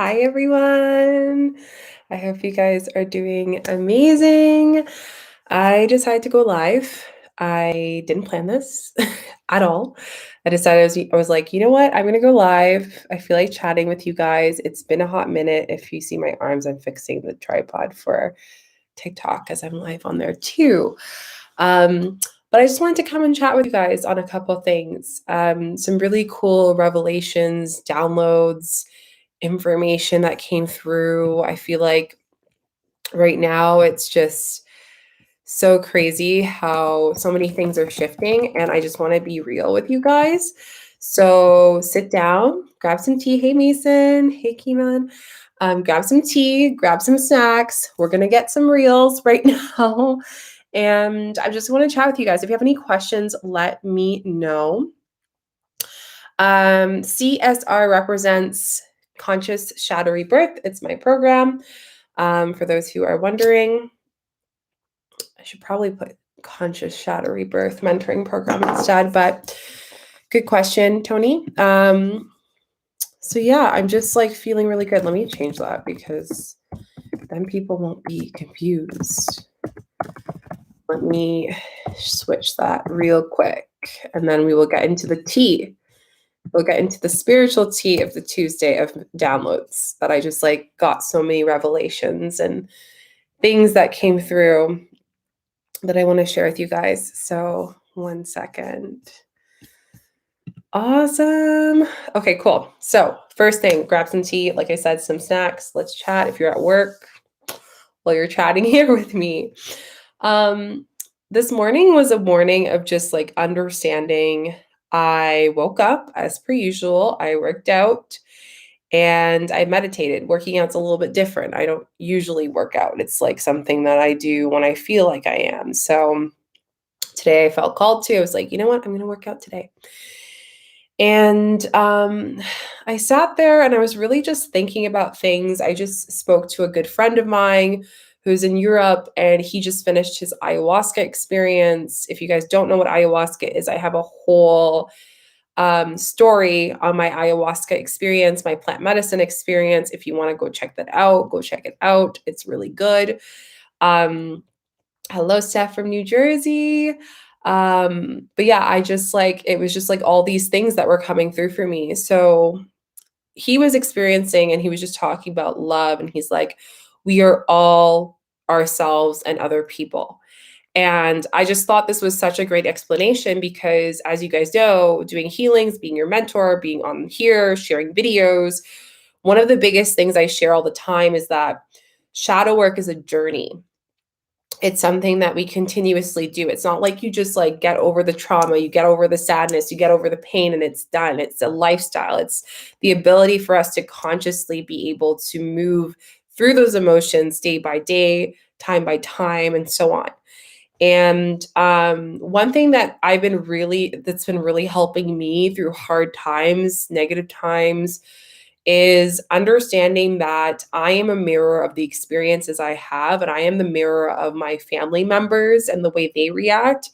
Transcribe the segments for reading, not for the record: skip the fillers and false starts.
Hi, everyone. I hope you guys are doing amazing. I decided to go live. I didn't plan this at all. I decided I was like, you know what? I'm going to go live. I feel like chatting with you guys. It's been a hot minute. If you see my arms, I'm fixing the tripod for TikTok as I'm live on there too. Um, but I just wanted to come and chat with you guys on a couple things. Some really cool revelations, downloads, information that came through. I feel like right now it's just so crazy how so many things are shifting, and I just want to be real with you guys. So sit down, grab some tea. Hey, Mason. Hey, Keeman. Grab some tea, grab some snacks. We're going to get some reels right now. And I just want to chat with you guys. If you have any questions, let me know. CSR represents Conscious Shadow Rebirth. It's my program. For those who are wondering, I should probably put Conscious Shadow Rebirth mentoring program instead, but good question, Tony. So yeah, I'm just like feeling really good. Let me change that because then people won't be confused. Let me switch that real quick, and then we will get into the tea. We'll get into the spiritual tea of the Tuesday of downloads that I just like got so many revelations and things that came through that I want to share with you guys. So 1 second. Awesome. Okay, cool. So first thing, grab some tea. Like I said, some snacks. Let's chat if you're at work while you're chatting here with me. This morning was a morning of just like understanding. I woke up as per usual. I worked out and I meditated. Working out's a little bit different. I don't usually work out. It's like something that I do when I feel like I am. So today I felt called to. I was like, you know what? I'm going to work out today. And I sat there and I was really just thinking about things. I just spoke to a good friend of mine who's in Europe, and he just finished his ayahuasca experience. If you guys don't know what ayahuasca is, I have a whole story on my ayahuasca experience, my plant medicine experience. If you want to go check that out, go check it out. It's really good. Hello, Steph from New Jersey. But yeah, I just like, it was just like all these things that were coming through for me. So he was experiencing, and he was just talking about love, and he's like, we are all ourselves and other people. And I just thought this was such a great explanation because, as you guys know, doing healings, being your mentor, being on here, sharing videos, one of the biggest things I share all the time is that shadow work is a journey. It's something that we continuously do. It's not like you just like get over the trauma, you get over the sadness, you get over the pain and it's done. It's a lifestyle. It's the ability for us to consciously be able to move through those emotions day by day, time by time, and so on. And one thing that that's been really helping me through hard times, negative times, is understanding that I am a mirror of the experiences I have, and I am the mirror of my family members and the way they react,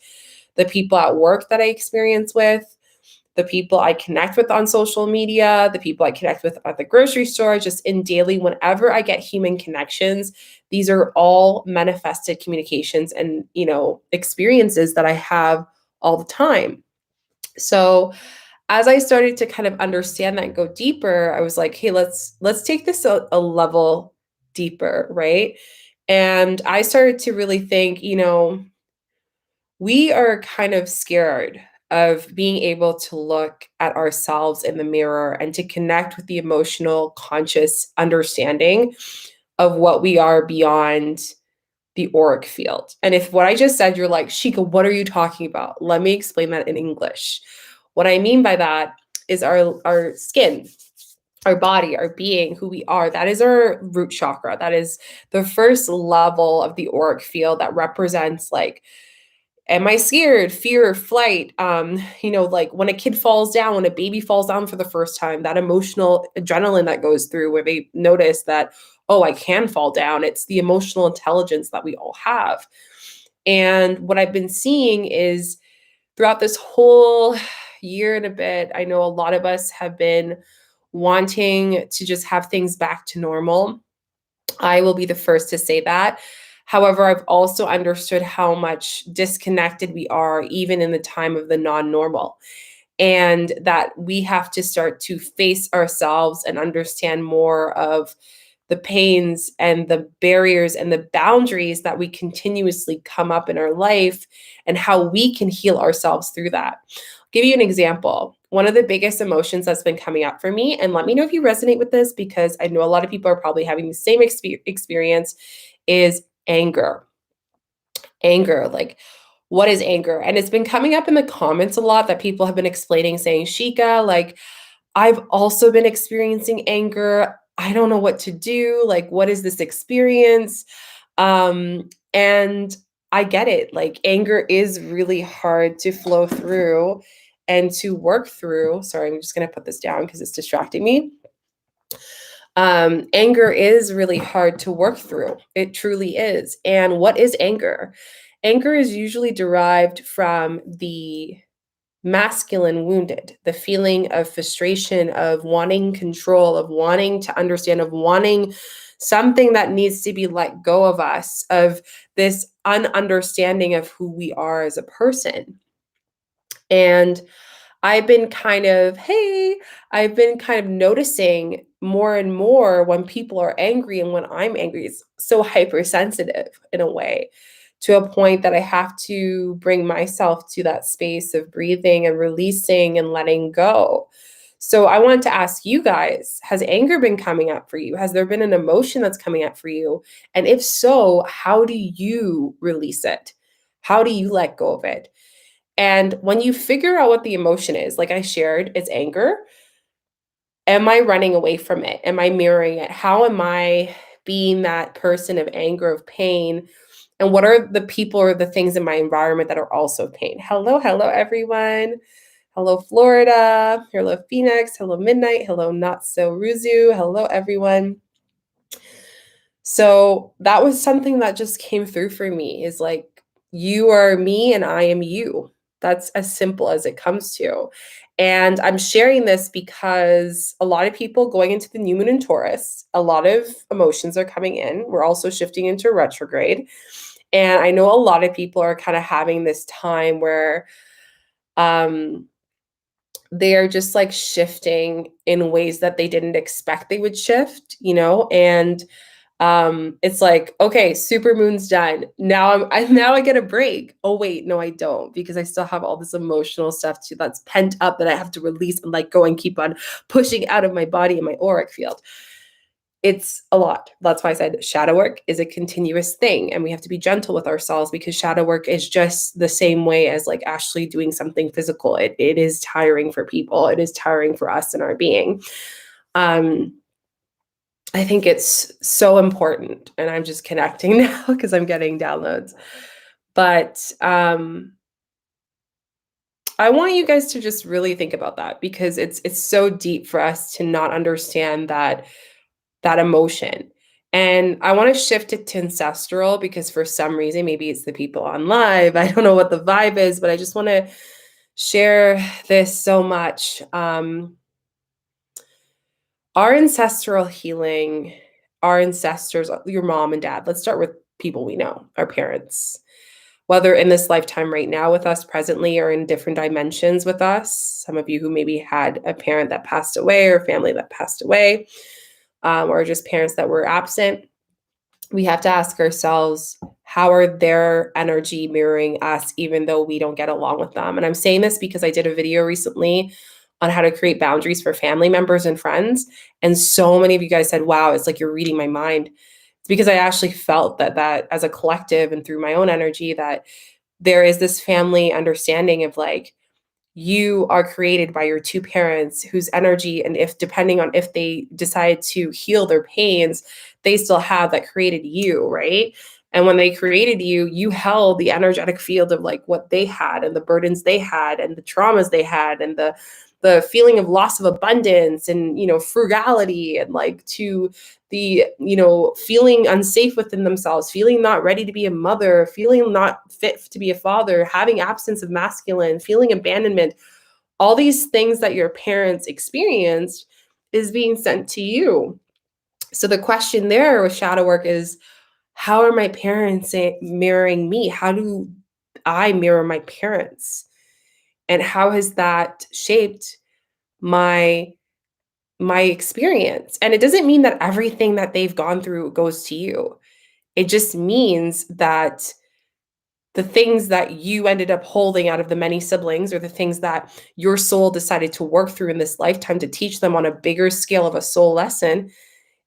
the people at work that I experience with, the people I connect with on social media, the people I connect with at the grocery store, just in daily, whenever I get human connections, these are all manifested communications and, experiences that I have all the time. So as I started to kind of understand that and go deeper, I was like, hey, let's take this a level deeper, right? And I started to really think, we are kind of scared of being able to look at ourselves in the mirror and to connect with the emotional, conscious understanding of what we are beyond the auric field. And if what I just said, you're like, Shika, what are you talking about? Let me explain that in English. What I mean by that is our skin, our body, our being, who we are. That is our root chakra. That is the first level of the auric field that represents like, am I scared, fear, flight? Like when a kid falls down, when a baby falls down for the first time, that emotional adrenaline that goes through where they notice that, oh, I can fall down. It's the emotional intelligence that we all have. And what I've been seeing is throughout this whole year and a bit, I know a lot of us have been wanting to just have things back to normal. I will be the first to say that. However, I've also understood how much disconnected we are, even in the time of the non-normal, and that we have to start to face ourselves and understand more of the pains and the barriers and the boundaries that we continuously come up in our life, and how we can heal ourselves through that. I'll give you an example. One of the biggest emotions that's been coming up for me, and let me know if you resonate with this, because I know a lot of people are probably having the same experience, is anger. Anger, like, what is anger? And it's been coming up in the comments a lot, that people have been explaining, saying, Shika, like, I've also been experiencing anger. I don't know what to do. Like, what is this experience? And I get it. Like, anger is really hard to flow through and to work through. Sorry, I'm just going to put this down because it's distracting me. Anger is really hard to work through. It truly is. And what is anger? Anger is usually derived from the masculine wounded, the feeling of frustration, of wanting control, of wanting to understand, of wanting something that needs to be let go of us, of this ununderstanding of who we are as a person. And I've been kind of, I've been kind of noticing more and more when people are angry and when I'm angry. It's so hypersensitive in a way, to a point that I have to bring myself to that space of breathing and releasing and letting go. So I wanted to ask you guys, has anger been coming up for you? Has there been an emotion that's coming up for you? And if so, how do you release it? How do you let go of it? And when you figure out what the emotion is, like I shared, it's anger. Am I running away from it? Am I mirroring it? How am I being that person of anger, of pain? And what are the people or the things in my environment that are also pain? Hello, everyone. Hello, Florida. Hello, Phoenix. Hello, Midnight. Hello, Not So Ruzu. Hello, everyone. So that was something that just came through for me, is like, you are me and I am you. That's as simple as it comes to. And I'm sharing this because a lot of people going into the new moon in Taurus, a lot of emotions are coming in. We're also shifting into retrograde. And I know a lot of people are kind of having this time where they are just like shifting in ways that they didn't expect they would shift, and it's like, okay, super moon's done. Now now I get a break. Oh wait, no, I don't, because I still have all this emotional stuff too that's pent up that I have to release and let go and keep on pushing out of my body and my auric field. It's a lot. That's why I said shadow work is a continuous thing, and we have to be gentle with ourselves, because shadow work is just the same way as like actually doing something physical. It is tiring for people. It is tiring for us in our being. I think it's so important, and I'm just connecting now because I'm getting downloads. But I want you guys to just really think about that, because it's so deep for us to not understand that emotion. And I want to shift it to ancestral, because for some reason, maybe it's the people on live, I don't know what the vibe is, but I just want to share this so much. Our ancestral healing, our ancestors, your mom and dad, let's start with people we know, our parents, whether in this lifetime right now with us presently or in different dimensions with us. Some of you who maybe had a parent that passed away or family that passed away, or just parents that were absent. We have to ask ourselves, how are their energy mirroring us, even though we don't get along with them? And I'm saying this because I did a video recently on how to create boundaries for family members and friends. And so many of you guys said, wow, it's like you're reading my mind. It's because I actually felt that as a collective and through my own energy, that there is this family understanding of like, you are created by your two parents whose energy, and if depending on if they decide to heal their pains, they still have that created you, right? And when they created you, you held the energetic field of like what they had and the burdens they had and the traumas they had and the feeling of loss of abundance and, frugality, and like to the, feeling unsafe within themselves, feeling not ready to be a mother, feeling not fit to be a father, having absence of masculine, feeling abandonment, all these things that your parents experienced is being sent to you. So the question there with shadow work is, how are my parents mirroring me? How do I mirror my parents? And how has that shaped my experience? And it doesn't mean that everything that they've gone through goes to you. It just means that the things that you ended up holding out of the many siblings, or the things that your soul decided to work through in this lifetime to teach them on a bigger scale of a soul lesson,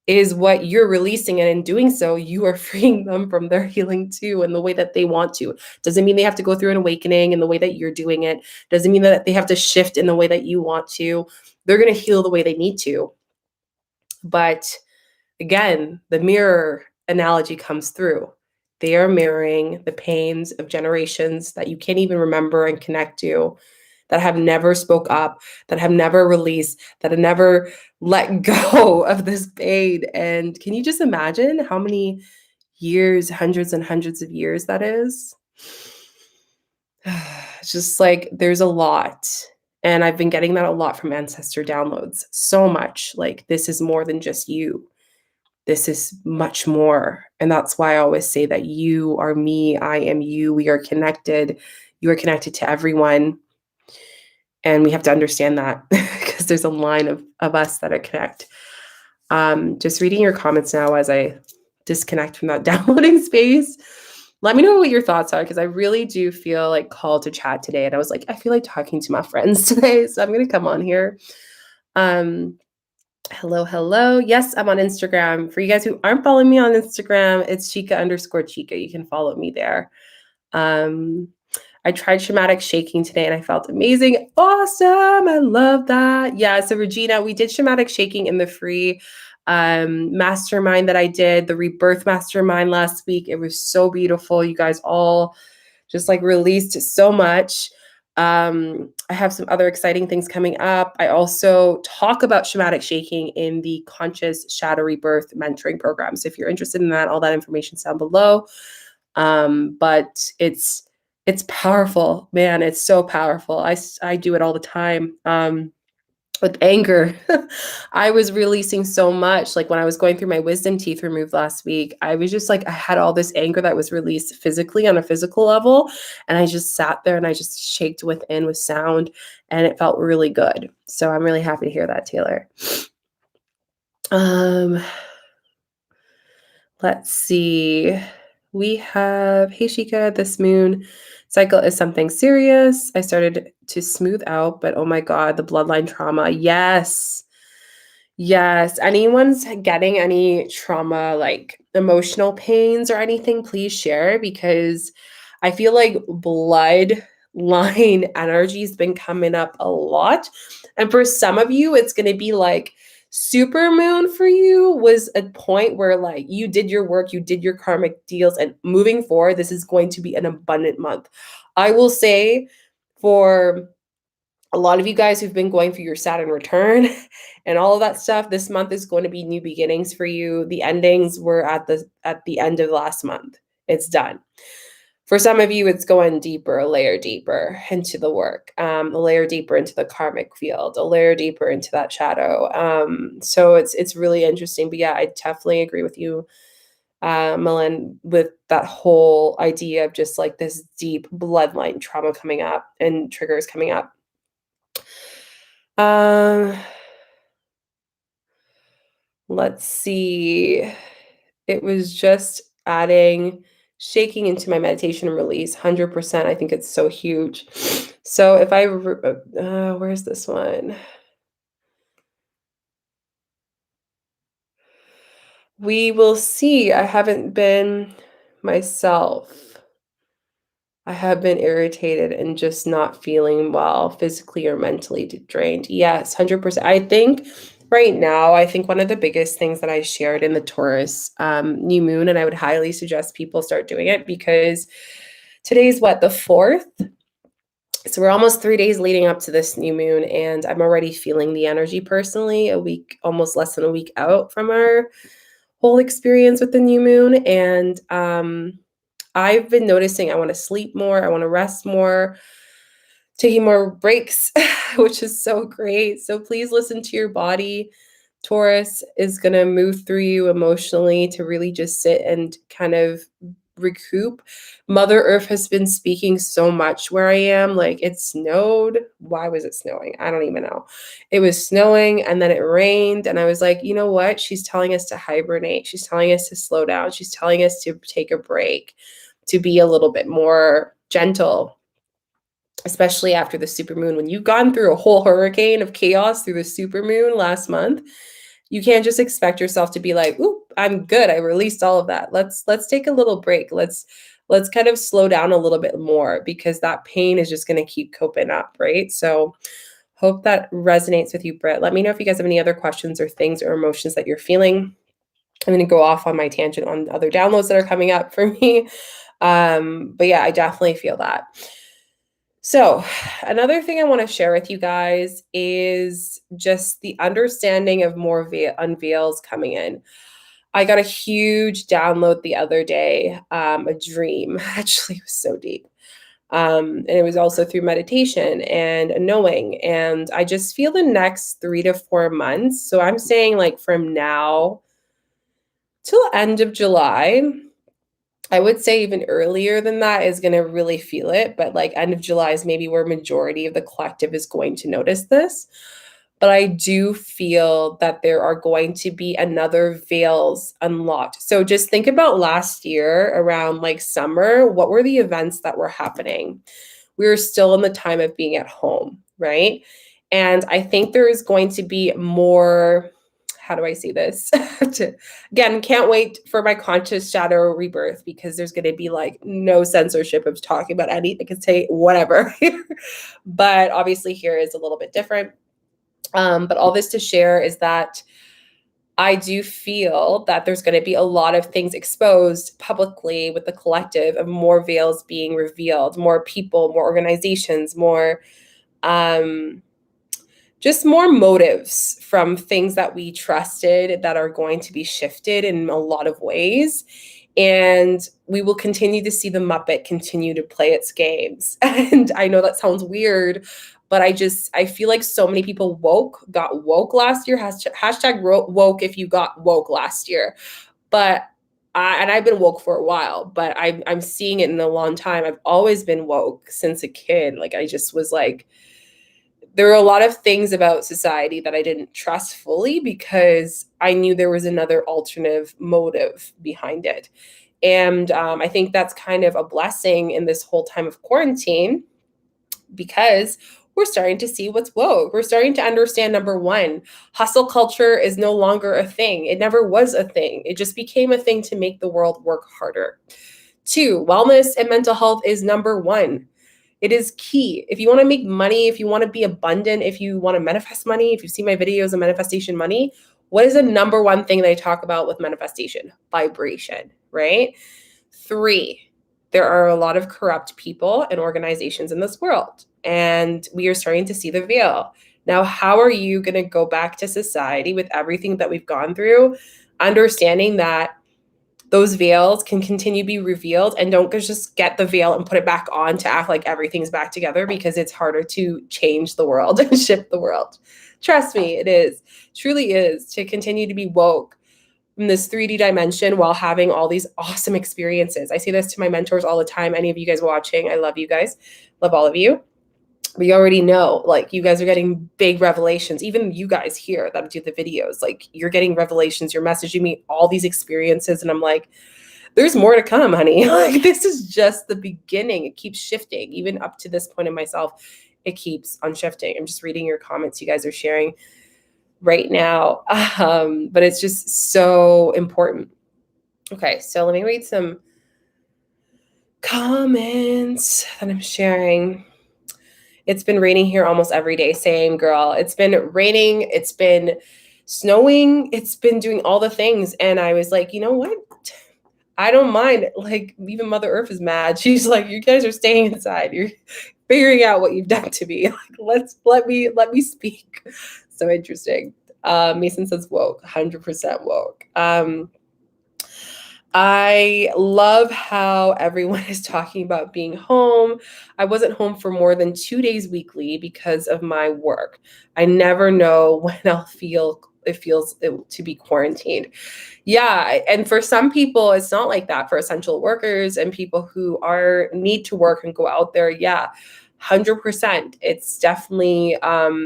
is what you're releasing. And in doing so, you are freeing them from their healing too, in the way that they want to. Doesn't mean they have to go through an awakening in the way that you're doing it. Doesn't mean that they have to shift in the way that you want to. They're going to heal the way they need to. But again, the mirror analogy comes through. They are mirroring the pains of generations that you can't even remember and connect to, that have never spoke up, that have never released, that have never let go of this pain. And can you just imagine how many years, hundreds and hundreds of years that is? It's just like, there's a lot. And I've been getting that a lot from ancestor downloads. So much like, this is more than just you. This is much more. And that's why I always say that you are me, I am you, we are connected. You are connected to everyone. And we have to understand that, because there's a line of us that are connect. Just reading your comments now as I disconnect from that downloading space. Let me know what your thoughts are, because I really do feel like called to chat today. And I was like, I feel like talking to my friends today. So I'm going to come on here. Hello. Yes, I'm on Instagram. For you guys who aren't following me on Instagram, it's Chica_Chica. You can follow me there. I tried shamanic shaking today and I felt amazing. Awesome. I love that. Yeah. So Regina, we did shamanic shaking in the free mastermind that I did, the Rebirth mastermind last week. It was so beautiful. You guys all just like released so much. I have some other exciting things coming up. I also talk about shamanic shaking in the Conscious Shadow Rebirth mentoring program. So if you're interested in that, all that information's down below. But it's powerful, man. It's so powerful. I do it all the time. With anger, I was releasing so much. Like when I was going through my wisdom teeth removed last week, I was just like, I had all this anger that was released physically on a physical level. And I just sat there and I just shaked within with sound, and it felt really good. So I'm really happy to hear that, Taylor. Let's see. We have, hey Shika, this moon cycle is something serious. I started to smooth out, but oh my God, the bloodline trauma. Yes. Anyone's getting any trauma, like emotional pains or anything, please share, because I feel like bloodline energy has been coming up a lot. And for some of you, it's going to be like, super moon for you was a point where like you did your work, you did your karmic deals, and moving forward, this is going to be an abundant month. I will say, for a lot of you guys who've been going through your Saturn return and all of that stuff, this month is going to be new beginnings for you. The endings were at the end of last month. It's done. For some of you, it's going deeper, a layer deeper into the work, a layer deeper into the karmic field, a layer deeper into that shadow. So it's really interesting. But yeah, I definitely agree with you, Malin, with that whole idea of just like this deep bloodline trauma coming up and triggers coming up. Let's see. It was just adding shaking into my meditation and release, 100%. I think it's so huge. So if I, where's this one? We will see. I haven't been myself. I have been irritated and just not feeling well, physically or mentally drained. Yes, 100%. I think right now, I think one of the biggest things that I shared in the Taurus new moon, and I would highly suggest people start doing it, because today's what, the 4th? So we're almost 3 days leading up to this new moon, and I'm already feeling the energy personally, a week, almost less than a week out from our whole experience with the new moon. And I've been noticing I want to sleep more, I want to rest more, taking more breaks, which is so great. So please listen to your body. Taurus is going to move through you emotionally to really just sit and kind of recoup. Mother Earth has been speaking so much where I am. Like, it snowed. Why was it snowing? I don't even know. It was snowing and then it rained. And I was like, you know what? She's telling us to hibernate. She's telling us to slow down. She's telling us to take a break, to be a little bit more gentle, especially after the supermoon. When you've gone through a whole hurricane of chaos through the supermoon last month, you can't just expect yourself to be like, "Ooh, I'm good. I released all of that. Let's take a little break. Let's kind of slow down a little bit more, because that pain is just going to keep coping up, right?" So hope that resonates with you, Britt. Let me know if you guys have any other questions or things or emotions that you're feeling. I'm going to go off on my tangent on other downloads that are coming up for me. But yeah, I definitely feel that. So, another thing I want to share with you guys is just the understanding of more unveils coming in. I got a huge download the other day, a dream. Actually, it was so deep. And it was also through meditation and a knowing. And I just feel the next 3 to 4 months. So I'm saying, like, from now till end of July, I would say even earlier than that is going to really feel it, but like end of July is maybe where majority of the collective is going to notice this. But I do feel that there are going to be another veils unlocked. So just think about last year around like summer. What were the events that were happening? We were still in the time of being at home, right? And I think there is going to be more, how do I see this? Again, can't wait for my conscious shadow rebirth, because there's going to be like no censorship of talking about anything. I can say whatever. But obviously here is a little bit different. But all this to share is that I do feel that there's going to be a lot of things exposed publicly with the collective, of more veils being revealed, more people, more organizations, more just more motives from things that we trusted that are going to be shifted in a lot of ways. And we will continue to see the Muppet continue to play its games. And I know that sounds weird, but I feel like so many people got woke last year. Hashtag woke if you got woke last year. But and I've been woke for a while, but I'm seeing it in a long time. I've always been woke since a kid. Like, I just was like, there were a lot of things about society that I didn't trust fully, because I knew there was another alternative motive behind it. And I think that's kind of a blessing in this whole time of quarantine, because we're starting to see what's woke. We're starting to understand, number one, hustle culture is no longer a thing. It never was a thing. It just became a thing to make the world work harder. 2, wellness and mental health is number 1. It is key. If you want to make money, if you want to be abundant, if you want to manifest money, if you see my videos on manifestation money, what is the number 1 thing that I talk about with manifestation? Vibration, right? 3, there are a lot of corrupt people and organizations in this world, and we are starting to see the veil. Now, how are you going to go back to society with everything that we've gone through, understanding that those veils can continue to be revealed, and don't just get the veil and put it back on to act like everything's back together, because it's harder to change the world and shift the world. Trust me, it is. Truly is, to continue to be woke in this 3D dimension while having all these awesome experiences. I say this to my mentors all the time. Any of you guys watching, I love you guys. Love all of you. We already know, like, you guys are getting big revelations. Even you guys here that do the videos, like, you're getting revelations. You're messaging me all these experiences, and I'm like, there's more to come, honey. Like, this is just the beginning. It keeps shifting. Even up to this point in myself, it keeps on shifting. I'm just reading your comments you guys are sharing right now. But it's just so important. Okay, so let me read some comments that I'm sharing. It's been raining here almost every day. Same, girl. It's been raining. It's been snowing. It's been doing all the things. And I was like, you know what? I don't mind. Like, even Mother Earth is mad. She's like, you guys are staying inside. You're figuring out what you've done to me. Like, let me speak. So interesting. Mason says woke, 100% woke. I love how everyone is talking about being home. I wasn't home for more than 2 days weekly because of my work. I never know when I'll feel to be quarantined. Yeah, and for some people, it's not like that. For essential workers and people who need to work and go out there, yeah, 100%. It's definitely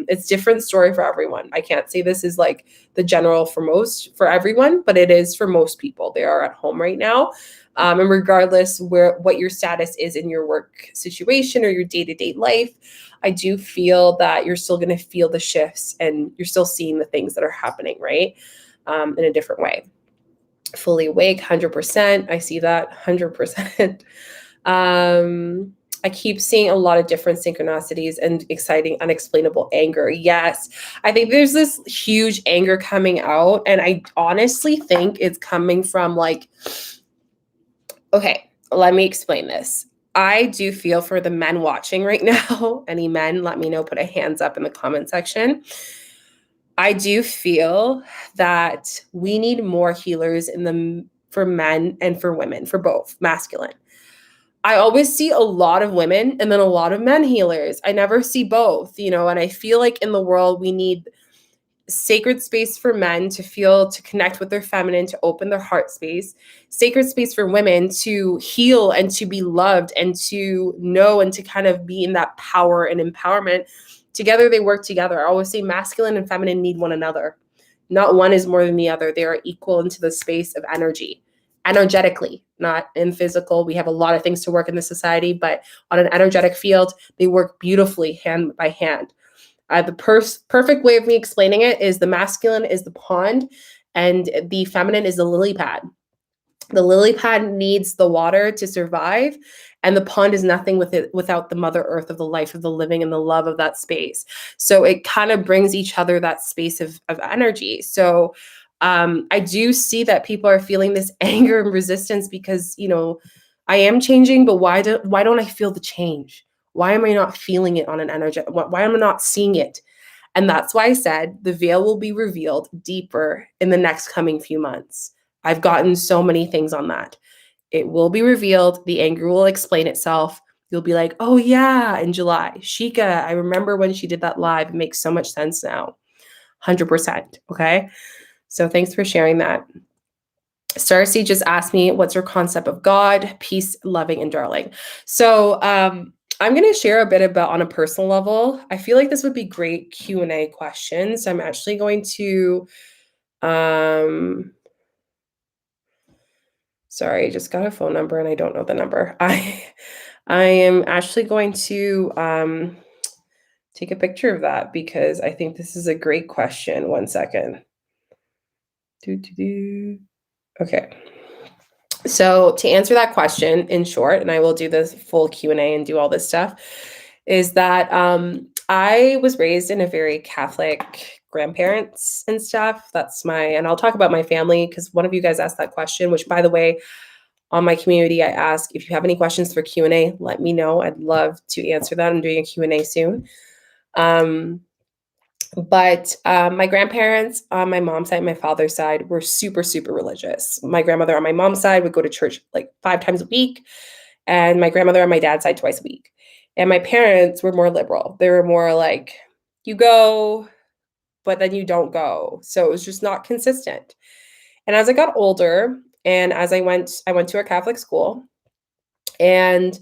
it's different story for everyone. I can't say this is like the general for everyone, but it is for most people. They are at home right now. And regardless what your status is in your work situation or your day-to-day life, I do feel that you're still going to feel the shifts and you're still seeing the things that are happening, right? In a different way. Fully awake, 100%. I see that 100%. I keep seeing a lot of different synchronicities and exciting, unexplainable anger. Yes, I think there's this huge anger coming out. And I honestly think it's coming from like, okay, let me explain this. I do feel for the men watching right now. Any men, let me know, put a hands up in the comment section. I do feel that we need more healers for men and for women, for both, masculine. I always see a lot of women and then a lot of men healers. I never see both, and I feel like in the world we need sacred space for men to connect with their feminine, to open their heart space, sacred space for women to heal and to be loved and to know and to kind of be in that power and empowerment. Together, they work together. I always say masculine and feminine need one another. Not one is more than the other. They are equal into the space of energy, energetically, not in physical. We have a lot of things to work in this society, but on an energetic field, they work beautifully hand by hand. The perfect way of me explaining it is the masculine is the pond and the feminine is the lily pad. The lily pad needs the water to survive, and the pond is nothing without the mother earth of the life of the living and the love of that space. So it kind of brings each other that space of energy. So I do see that people are feeling this anger and resistance because, I am changing, but why don't I feel the change? Why am I not feeling it on an energy? Why am I not seeing it? And that's why I said the veil will be revealed deeper in the next coming few months. I've gotten so many things on that. It will be revealed. The anger will explain itself. You'll be like, oh yeah, in July. Shika, I remember when she did that live. It makes so much sense now. 100%. Okay. So thanks for sharing that. Starcy just asked me, what's your concept of God, peace, loving, and darling? So I'm going to share a bit about on a personal level. I feel like this would be great Q&A questions. So I'm actually going to, sorry, I just got a phone number and I don't know the number. I am actually going to take a picture of that because I think this is a great question. 1 second. Okay. So to answer that question in short, and I will do this full Q&A and do all this stuff, is that I was raised in a very Catholic grandparents and stuff. And I'll talk about my family because one of you guys asked that question, which by the way, on my community, I ask if you have any questions for Q&A, let me know. I'd love to answer that. I'm doing a Q&A soon. But my grandparents on my mom's side, my father's side were super, super religious. My grandmother on my mom's side would go to church like 5 times a week. And my grandmother on my dad's side twice a week. And my parents were more liberal. They were more like, you go, but then you don't go. So it was just not consistent. And as I got older and as I went to a Catholic school. And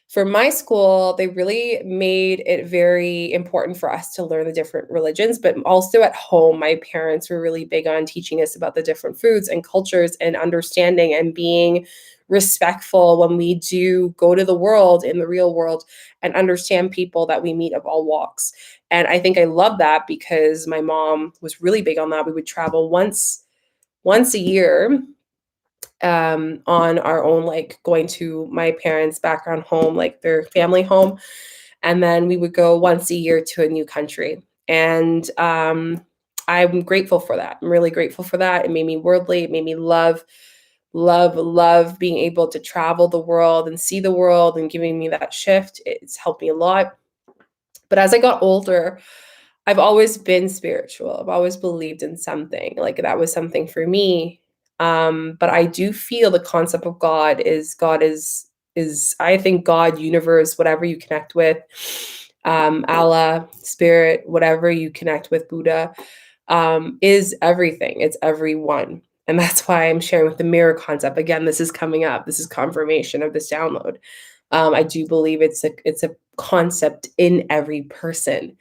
for my school, they really made it very important for us to learn the different religions, but also at home, my parents were really big on teaching us about the different foods and cultures and understanding and being respectful when we do go to the world, in the real world, and understand people that we meet of all walks. And I think I love that because my mom was really big on that. We would travel once a year on our own, like going to my parents' background home, like their family home. And then we would go once a year to a new country. And I'm grateful for that. I'm really grateful for that. It made me worldly. It made me love being able to travel the world and see the world and giving me that shift. It's helped me a lot. But as I got older, I've always been spiritual. I've always believed in something. Like that was something for me. But I do feel the concept of God is I think God, universe, whatever you connect with, Allah, spirit, whatever you connect with, Buddha. is everything. It's everyone. And that's why I'm sharing with the mirror concept. Again, this is coming up. This is confirmation of this download. I do believe it's a concept in every person.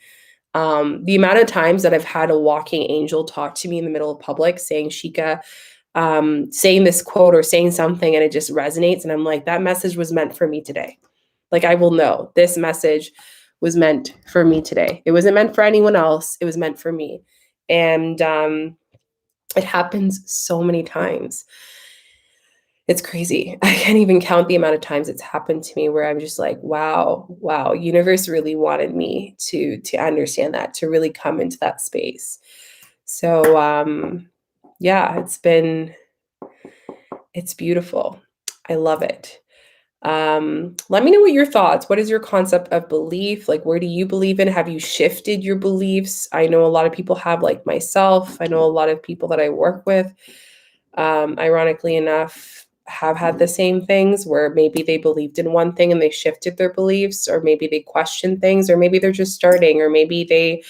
The amount of times that I've had a walking angel talk to me in the middle of public saying Shika, saying this quote or saying something, and it just resonates. And I'm like, that message was meant for me today. Like, I will know this message was meant for me today. It wasn't meant for anyone else. It was meant for me. And it happens so many times. It's crazy. I can't even count the amount of times it's happened to me where I'm just like, wow, universe really wanted me to understand that, to really come into that space. So yeah, it's beautiful. I love it. Let me know what your thoughts. What is your concept of belief? Like, where do you believe in? Have you shifted your beliefs? I know a lot of people have, like myself. I know a lot of people that I work with, ironically enough, have had the same things where maybe they believed in one thing and they shifted their beliefs, or maybe they questioned things, or maybe they're just starting, or maybe they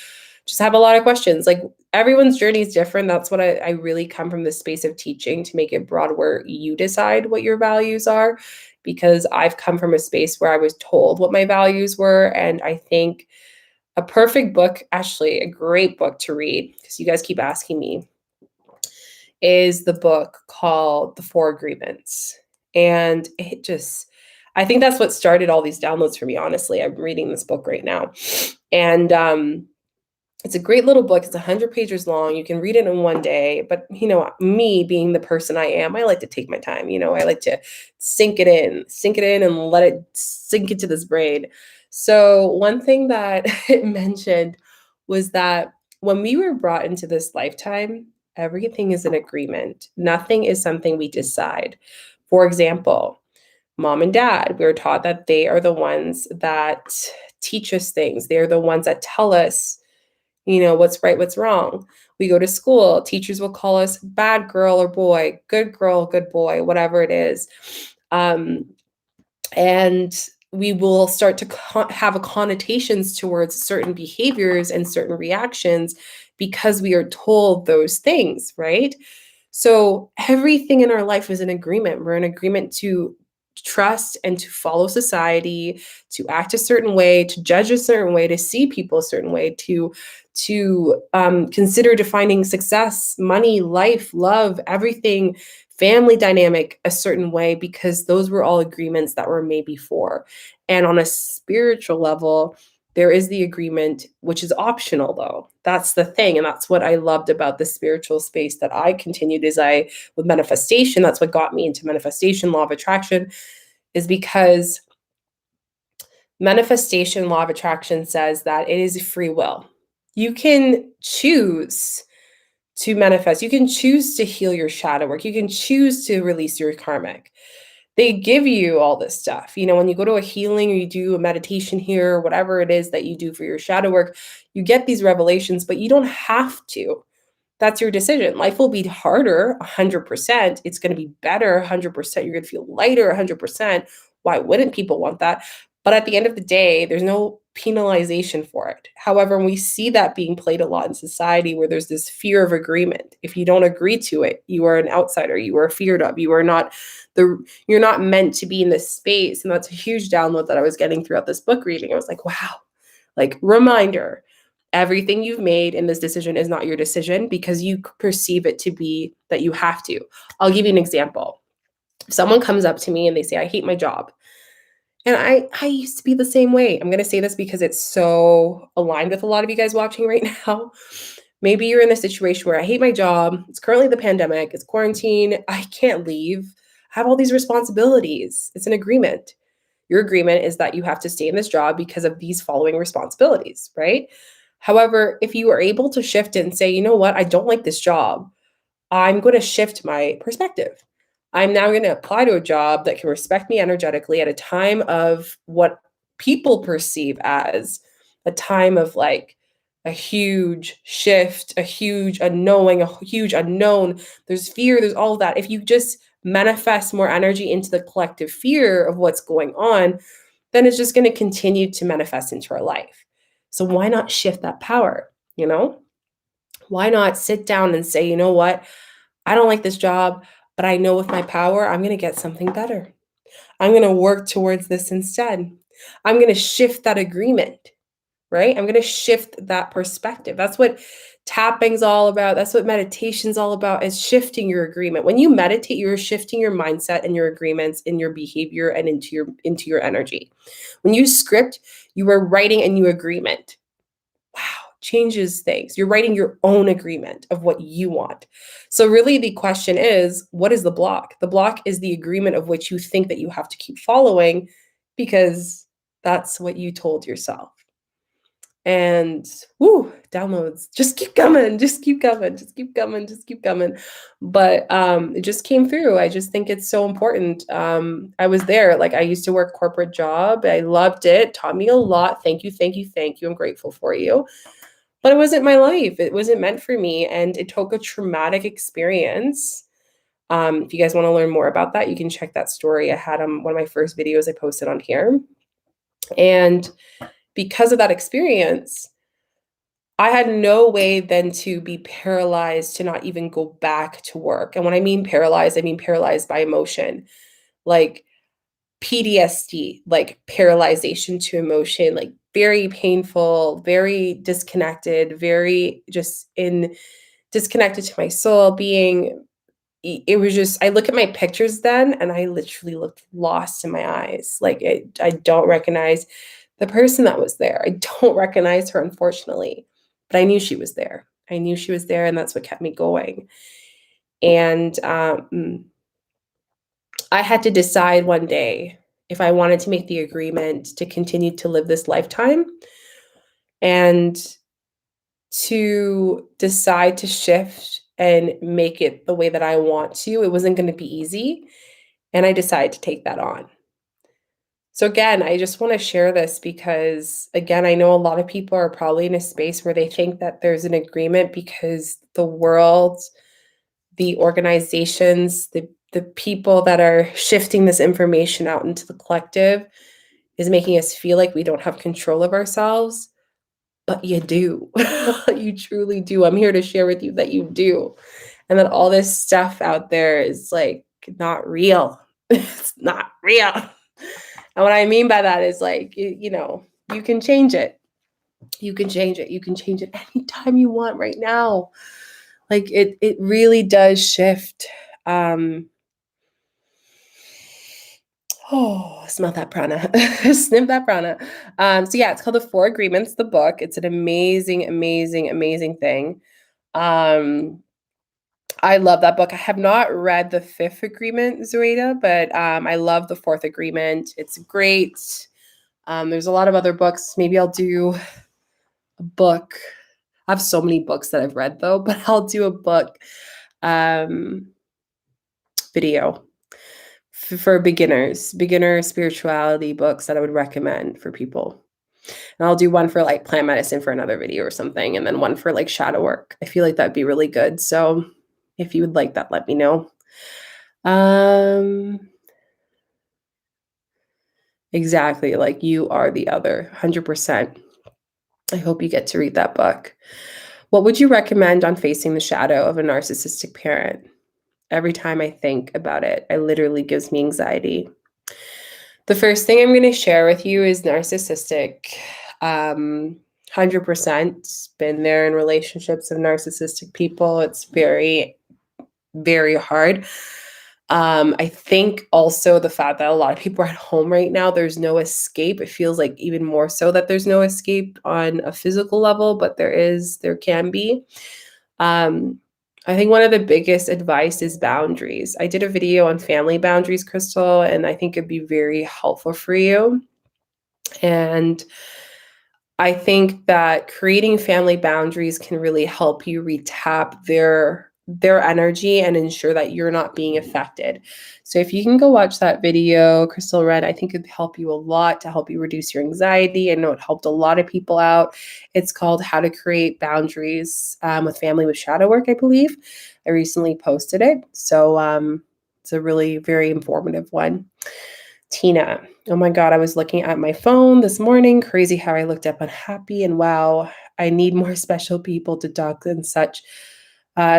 just have a lot of questions. Like, everyone's journey is different. That's what I really come from, this space of teaching to make it broad where you decide what your values are, because I've come from a space where I was told what my values were. And I think a perfect book, actually a great book to read, because you guys keep asking me, is the book called The Four Agreements. And I think that's what started all these downloads for me, honestly. I'm reading this book right now. And it's a great little book. It's 100 pages long. You can read it in one day. But, me being the person I am, I like to take my time. I like to sink it in and let it sink into this brain. So one thing that it mentioned was that when we were brought into this lifetime, everything is an agreement. Nothing is something we decide. For example, mom and dad, we were taught that they are the ones that teach us things. They're the ones that tell us, what's right, what's wrong. We go to school, teachers will call us bad girl or boy, good girl, good boy, whatever it is. And we will start to have connotations towards certain behaviors and certain reactions because we are told those things, right? So everything in our life is an agreement. We're in agreement to trust and to follow society, to act a certain way, to judge a certain way, to see people a certain way, to consider defining success, money, life, love, everything, family dynamic a certain way, because those were all agreements that were made before. And on a spiritual level, there is the agreement, which is optional, though. That's the thing. And that's what I loved about the spiritual space that I continued with manifestation. That's what got me into manifestation, law of attraction, is because manifestation, law of attraction says that it is free will. You can choose to manifest. You can choose to heal your shadow work. You can choose to release your karmic. They give you all this stuff. When you go to a healing or you do a meditation here, or whatever it is that you do for your shadow work, you get these revelations, but you don't have to. That's your decision. Life will be harder, 100%. It's going to be better, 100%. You're going to feel lighter, 100%. Why wouldn't people want that? But at the end of the day, there's no penalization for it. However, we see that being played a lot in society, where there's this fear of agreement. If you don't agree to it, you are an outsider. You are feared of. You're not meant to be in this space. And that's a huge download that I was getting throughout this book reading. I was like, wow, like, reminder. Everything you've made in this decision is not your decision because you perceive it to be that you have to. I'll give you an example. If someone comes up to me and they say, I hate my job. And I used to be the same way. I'm going to say this because it's so aligned with a lot of you guys watching right now. Maybe you're in a situation where I hate my job. It's currently the pandemic. It's quarantine. I can't leave. I have all these responsibilities. It's an agreement. Your agreement is that you have to stay in this job because of these following responsibilities, right? However, if you are able to shift and say, you know what, I don't like this job, I'm going to shift my perspective. I'm now going to apply to a job that can respect me energetically at a time of what people perceive as a time of like a huge shift, a huge unknowing, a huge unknown. There's fear, there's all of that. If you just manifest more energy into the collective fear of what's going on, then it's just going to continue to manifest into our life. So why not shift that power, Why not sit down and say, you know what? I don't like this job, but I know with my power, I'm going to get something better. I'm going to work towards this instead. I'm going to shift that agreement, right? I'm going to shift that perspective. That's what tapping's all about. That's what meditation's all about, is shifting your agreement. When you meditate, you're shifting your mindset and your agreements in your behavior and into your energy. When you script, you are writing a new agreement. Wow, changes things. You're writing your own agreement of what you want. So really the question is, what is the block? The block is the agreement of which you think that you have to keep following because that's what you told yourself. And woo, downloads just keep coming, just keep coming, just keep coming, just keep coming. But it just came through. I just think it's so important. I was there. Like, I used to work corporate job. I loved it, taught me a lot. Thank you, thank you, thank you. I'm grateful for you. But it wasn't my life. It wasn't meant for me. And it took a traumatic experience. If you guys want to learn more about that, you can check that story. I had one of my first videos I posted on here. And because of that experience, I had no way then to be paralyzed to not even go back to work. And when I mean paralyzed by emotion, like PTSD, like paralyzation to emotion, like very painful, very disconnected, very just disconnected to my soul being. It was just, I look at my pictures then and I literally looked lost in my eyes. Like, I don't recognize the person that was there. I don't recognize her, unfortunately, but I knew she was there. I knew she was there, and that's what kept me going. And I had to decide one day if I wanted to make the agreement to continue to live this lifetime and to decide to shift and make it the way that I want to. It wasn't going to be easy. And I decided to take that on. So again, I just want to share this because, again, I know a lot of people are probably in a space where they think that there's an agreement because the world, the organizations, the people that are shifting this information out into the collective is making us feel like we don't have control of ourselves. But you do. You truly do. I'm here to share with you that you do. And that all this stuff out there is like not real. It's not real. And what I mean by that is like, you can change it. You can change it. You can change it anytime you want right now. Like it really does shift. Oh, smell that prana. Sniff that prana. So yeah, it's called The Four Agreements, the book. It's an amazing, amazing, amazing thing. I love that book. I have not read the fifth agreement, Zoida, but I love the fourth agreement. It's great. There's a lot of other books. Maybe I'll do a book. I have so many books that I've read though, but I'll do a book video for beginner spirituality books that I would recommend for people. And I'll do one for like plant medicine for another video or something, and then one for like shadow work. I feel like that'd be really good. So if you would like that, let me know. Exactly. Like, you are the other, 100%. I hope you get to read that book. What would you recommend on facing the shadow of a narcissistic parent? Every time I think about it, it literally gives me anxiety. The first thing I'm going to share with you is narcissistic. 100% been there in relationships of narcissistic people. It's very, very hard. I think also the fact that a lot of people are at home right now, there's no escape. It feels like even more so that there's no escape on a physical level, but there can be. I think one of the biggest advice is boundaries. I did a video on family boundaries, Crystal, and I think it'd be very helpful for you. And I think that creating family boundaries can really help you retap their energy and ensure that you're not being affected. So if you can go watch that video, Crystal Red, I think it'd help you a lot to help you reduce your anxiety. I know it helped a lot of people out. It's called How to Create Boundaries with Family with Shadow Work, I believe. I recently posted it. So it's a really very informative one. Tina, oh my God, I was looking at my phone this morning. Crazy how I looked up unhappy, and wow, I need more special people to talk and such.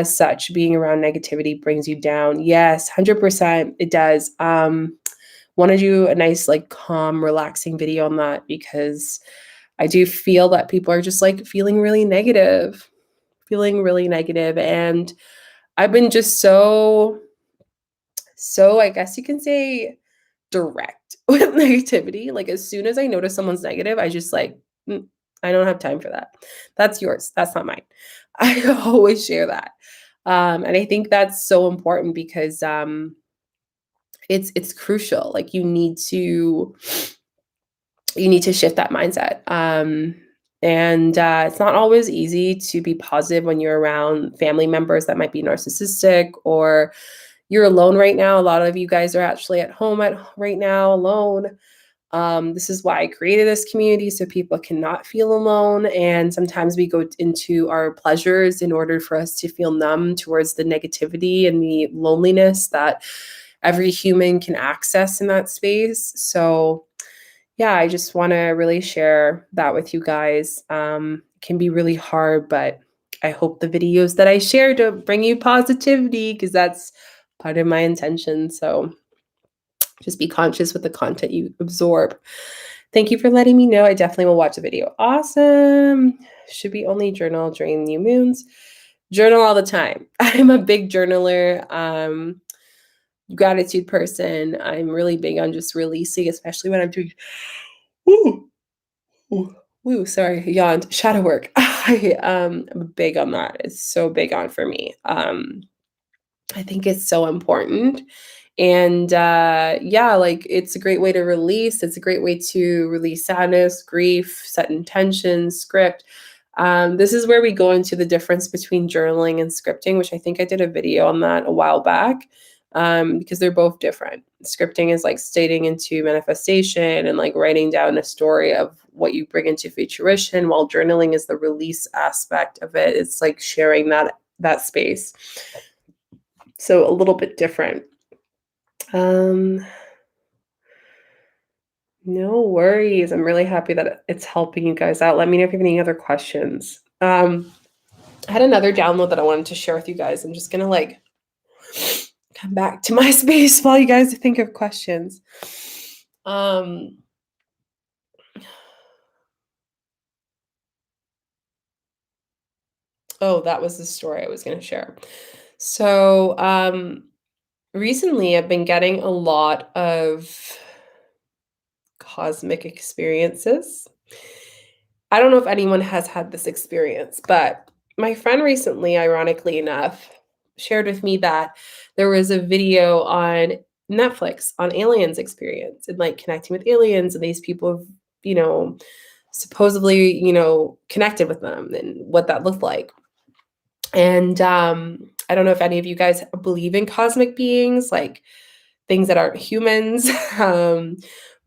Such being around negativity brings you down. Yes, 100% it does. Want to do a nice, like, calm, relaxing video on that because I do feel that people are just like feeling really negative, and I've been just so I guess you can say direct with negativity. Like as soon as I notice someone's negative, I just like, I don't have time for that. That's yours. That's not mine. I always share that. And I think that's so important because it's crucial. Like you need to shift that mindset. And it's not always easy to be positive when you're around family members that might be narcissistic, or you're alone right now. A lot of you guys are actually at home right now alone. This is why I created this community, so people cannot feel alone. And sometimes we go into our pleasures in order for us to feel numb towards the negativity and the loneliness that every human can access in that space. So yeah, I just want to really share that with you guys. It can be really hard, but I hope the videos that I share to bring you positivity, because that's part of my intention. So just be conscious with the content you absorb. Thank you for letting me know. I definitely will watch the video. Awesome. Should we only journal during new moons? Journal all the time. I'm a big journaler. Gratitude person. I'm really big on just releasing, especially when I'm doing sorry, I yawned. Shadow work. I'm big on that. It's so big on for me. I think it's so important. And yeah, like it's a great way to release. It's a great way to release sadness, grief, set intentions, script. This is where we go into the difference between journaling and scripting, which I think I did a video on that a while back, because they're both different. Scripting is like stating into manifestation and like writing down a story of what you bring into fruition, while journaling is the release aspect of it. It's like sharing that space. So a little bit different. No worries. I'm really happy that it's helping you guys out. Let me know if you have any other questions. I had another download that I wanted to share with you guys. I'm just gonna like come back to my space while you guys think of questions. Oh, that was the story I was gonna share. So recently I've been getting a lot of cosmic experiences. I don't know if anyone has had this experience, but my friend recently, ironically enough, shared with me that there was a video on Netflix on aliens experience and like connecting with aliens, and these people have, supposedly, connected with them and what that looked like. And I don't know if any of you guys believe in cosmic beings, like things that aren't humans.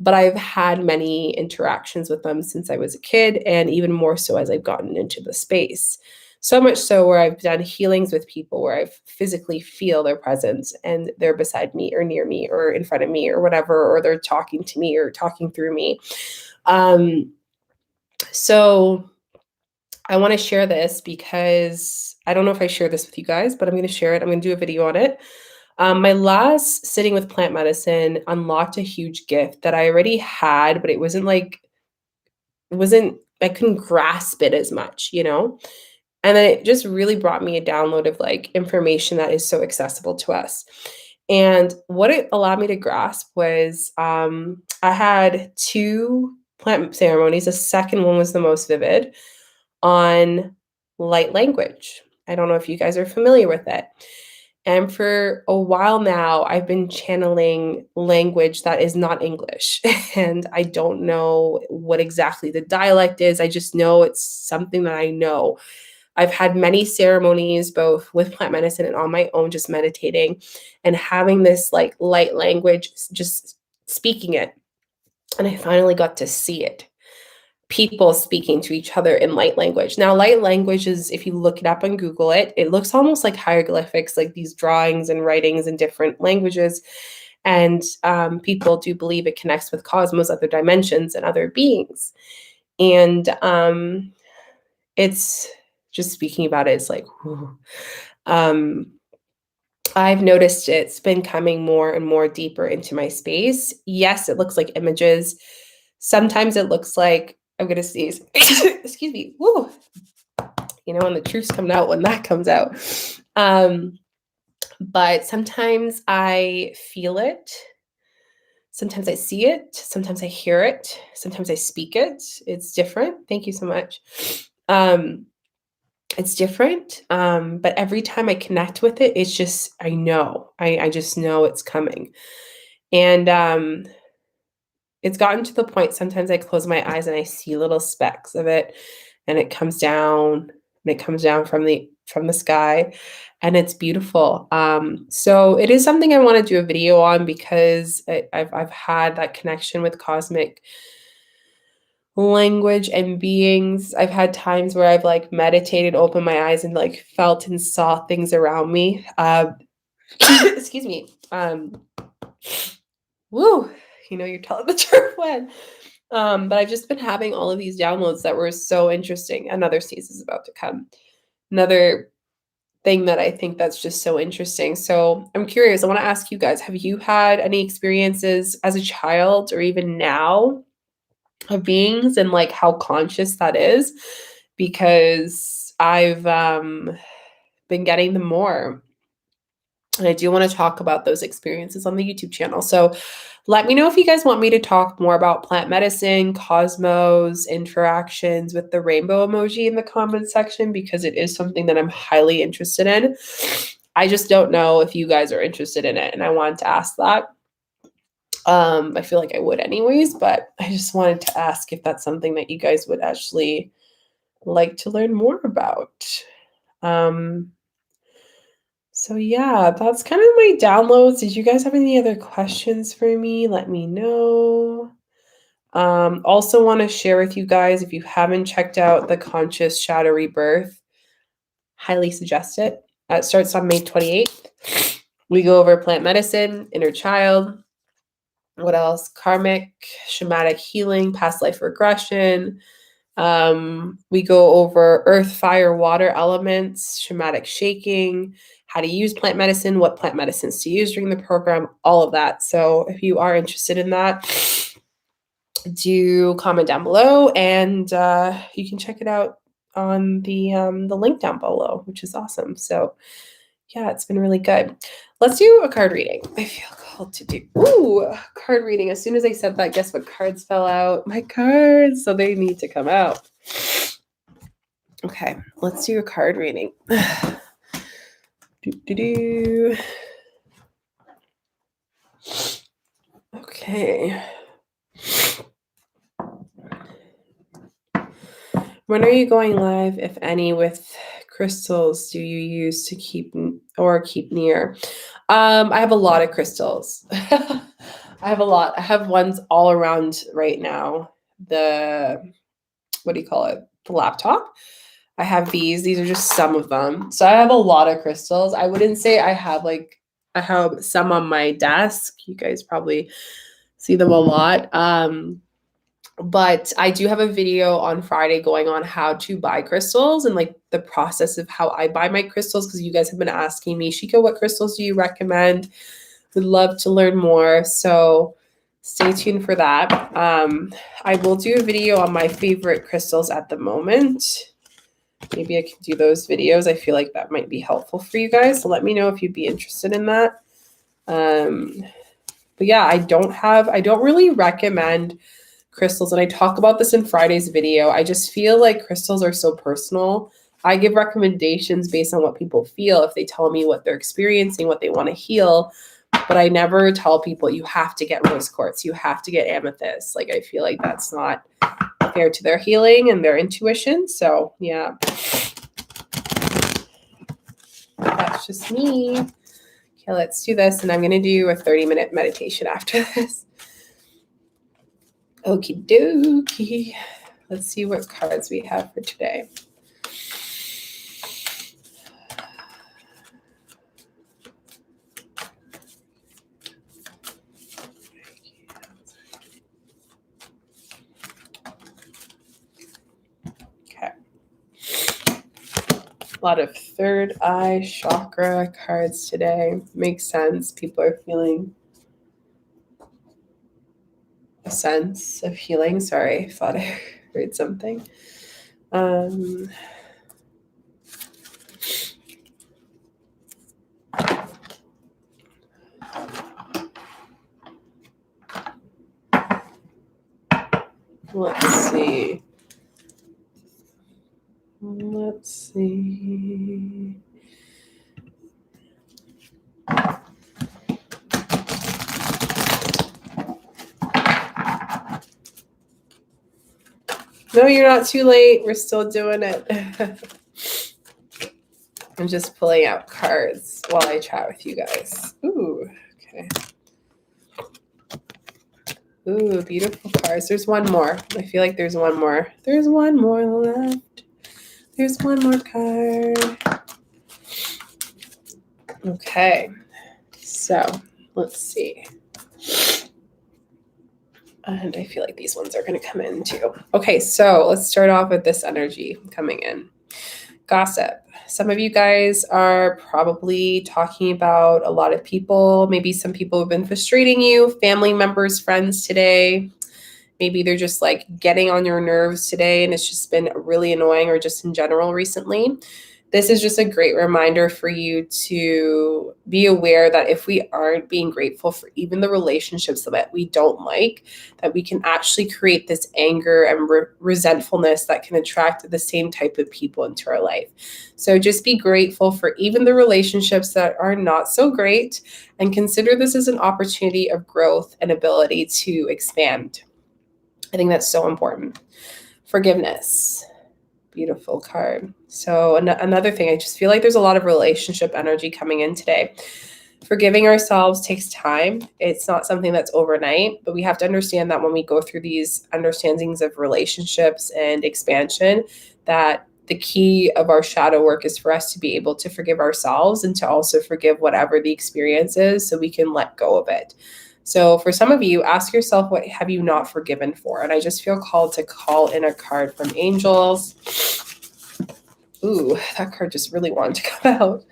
But I've had many interactions with them since I was a kid, and even more so as I've gotten into the space. So much so where I've done healings with people where I physically feel their presence and they're beside me or near me or in front of me or whatever, or they're talking to me or talking through me. So I want to share this because I don't know if I share this with you guys, but I'm going to share it. I'm going to do a video on it. My last sitting with plant medicine unlocked a huge gift that I already had, but I couldn't grasp it as much, And then it just really brought me a download of like information that is so accessible to us. And what it allowed me to grasp was I had two plant ceremonies. The second one was the most vivid, on light language. I don't know if you guys are familiar with it. And for a while now, I've been channeling language that is not English. And I don't know what exactly the dialect is. I just know it's something that I know. I've had many ceremonies, both with plant medicine and on my own, just meditating and having this like light language, just speaking it. And I finally got to see it. People speaking to each other in light language. Now, light language is, if you look it up and Google it, it looks almost like hieroglyphics, like these drawings and writings in different languages. And people do believe it connects with cosmos, other dimensions, and other beings. And it's just speaking about it, it's like, whew. Um, I've noticed it's been coming more and more deeper into my space. Yes, it looks like images. Sometimes it looks like I'm gonna sneeze. Excuse me. Woo. You know, when the truth's coming out, when that comes out. But sometimes I feel it. Sometimes I see it. Sometimes I hear it. Sometimes I speak it. It's different. Thank you so much. It's different. But every time I connect with it, it's just, I know. I just know it's coming. And it's gotten to the point sometimes I close my eyes and I see little specks of it, and it comes down, and it comes down from the sky, and it's beautiful. So it is something I want to do a video on, because I've had that connection with cosmic language and beings. I've had times where I've like meditated, opened my eyes, and like felt and saw things around me. Excuse me. Woo, you know, you're telling the truth when. But I've just been having all of these downloads that were so interesting. Another sneeze is about to come. Another thing that I think that's just so interesting. So I'm curious. I want to ask you guys, have you had any experiences as a child or even now of beings, and like how conscious that is? Because I've been getting them more. And I do want to talk about those experiences on the YouTube channel. So let me know if you guys want me to talk more about plant medicine, cosmos, interactions with the rainbow emoji in the comment section, because it is something that I'm highly interested in. I just don't know if you guys are interested in it, and I wanted to ask that. I feel like I would anyways, but I just wanted to ask if that's something that you guys would actually like to learn more about. So yeah, that's kind of my downloads. Did you guys have any other questions for me? Let me know. Also want to share with you guys, if you haven't checked out the Conscious Shadow Rebirth, highly suggest it. It starts on May 28th. We go over plant medicine, inner child, what else? Karmic, shamanic healing, past life regression. We go over earth, fire, water elements, shamanic shaking, how to use plant medicine, what plant medicines to use during the program, all of that. So if you are interested in that, do comment down below, and you can check it out on the link down below, which is awesome. So yeah, it's been really good. Let's do a card reading. I feel called to do card reading. As soon as I said that, guess what cards fell out? My cards. So they need to come out. Okay, let's do a card reading. Okay. When are you going live, if any, with crystals do you use to keep near? I have a lot of crystals. I have a lot. I have ones all around right now. What do you call it? The laptop. I have these. These are just some of them. So I have a lot of crystals. I wouldn't say I have some on my desk. You guys probably see them a lot. But I do have a video on Friday going on how to buy crystals and like the process of how I buy my crystals, because you guys have been asking me, Shika, what crystals do you recommend? Would love to learn more. So stay tuned for that. I will do a video on my favorite crystals at the moment. Maybe I can do those videos. I feel like that might be helpful for you guys. So let me know if you'd be interested in that. But yeah, I don't really recommend crystals, and I talk about this in Friday's video. I just feel like crystals are so personal. I give recommendations based on what people feel, if they tell me what they're experiencing, what they want to heal, but I never tell people you have to get rose quartz, you have to get amethyst. Like, I feel like that's not fair to their healing and their intuition. So yeah, that's just me. Okay, let's do this, and I'm going to do a 30-minute meditation after this. Okie dokie. Let's see what cards we have for today. Okay. A lot of third eye chakra cards today. Makes sense. People are feeling a sense of healing. Sorry, I thought I heard something. Let's see. No, you're not too late. We're still doing it. I'm just pulling out cards while I chat with you guys. Ooh, okay. Ooh, beautiful cards. There's one more. I feel like there's one more. There's one more left. There's one more card. Okay. So, let's see. And I feel like these ones are going to come in too. Okay, so let's start off with this energy coming in. Gossip. Some of you guys are probably talking about a lot of people. Maybe some people have been frustrating you, family members, friends today. Maybe they're just like getting on your nerves today and it's just been really annoying, or just in general recently. This is just a great reminder for you to be aware that if we aren't being grateful for even the relationships that we don't like, that we can actually create this anger and resentfulness that can attract the same type of people into our life. So just be grateful for even the relationships that are not so great, and consider this as an opportunity of growth and ability to expand. I think that's so important. Forgiveness. Beautiful card. So another thing, I just feel like there's a lot of relationship energy coming in today. Forgiving ourselves takes time. It's not something that's overnight, but we have to understand that when we go through these understandings of relationships and expansion, that the key of our shadow work is for us to be able to forgive ourselves and to also forgive whatever the experience is, so we can let go of it. So for some of you, ask yourself, what have you not forgiven for? And I just feel called to call in a card from angels. Ooh, that card just really wanted to come out.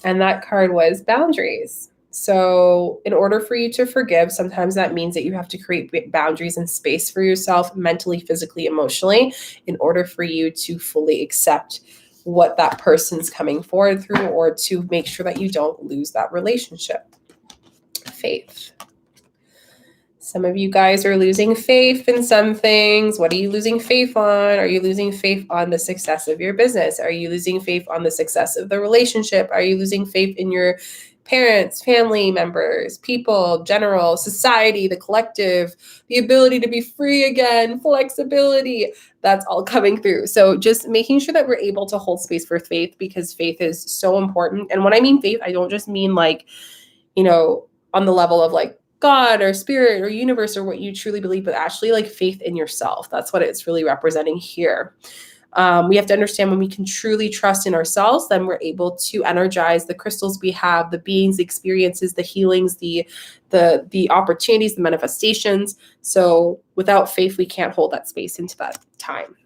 And that card was boundaries. So in order for you to forgive, sometimes that means that you have to create boundaries and space for yourself mentally, physically, emotionally, in order for you to fully accept what that person's coming forward through, or to make sure that you don't lose that relationship. Faith. Some of you guys are losing faith in some things. What are you losing faith on? Are you losing faith on the success of your business? Are you losing faith on the success of the relationship? Are you losing faith in your parents, family members, people, general, society, the collective, the ability to be free again, flexibility? That's all coming through. So just making sure that we're able to hold space for faith, because faith is so important. And when I mean faith, I don't just mean like, on the level of like God or spirit or universe or what you truly believe, but actually like faith in yourself. That's what it's really representing here. We have to understand, when we can truly trust in ourselves, then we're able to energize the crystals we have, the beings, the experiences, the healings, the opportunities, the manifestations. So without faith, we can't hold that space into that time.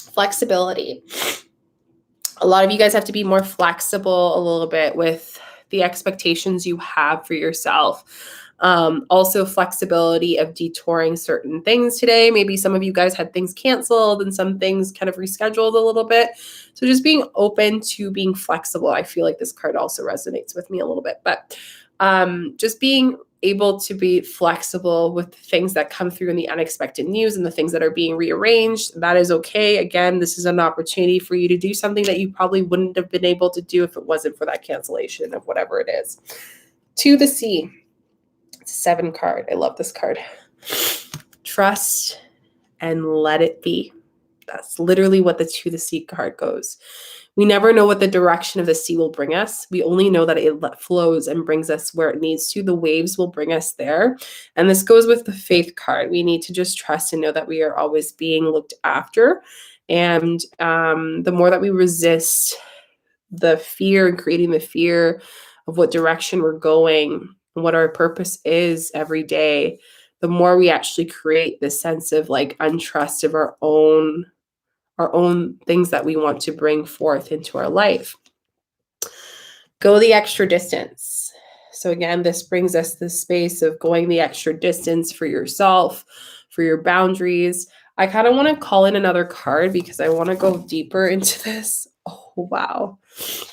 Flexibility. A lot of you guys have to be more flexible a little bit with the expectations you have for yourself. Also flexibility of detouring certain things today. Maybe some of you guys had things canceled and some things kind of rescheduled a little bit. So just being open to being flexible. I feel like this card also resonates with me a little bit, but just being able to be flexible with things that come through in the unexpected news and the things that are being rearranged. That is okay. Again, this is an opportunity for you to do something that you probably wouldn't have been able to do if it wasn't for that cancellation of whatever it is. To the sea. It's a 7 card. I love this card. Trust and let it be. That's literally what the To the Sea card goes. We never know what the direction of the sea will bring us. We only know that it flows and brings us where it needs to. The waves will bring us there. And this goes with the Faith card. We need to just trust and know that we are always being looked after. And the more that we resist the fear and creating the fear of what direction we're going and what our purpose is every day, the more we actually create this sense of like untrust of our own our own things that we want to bring forth into our life. Go the extra distance. So again, this brings us to the space of going the extra distance for yourself, for your boundaries. I kind of want to call in another card because I want to go deeper into this. Oh, wow.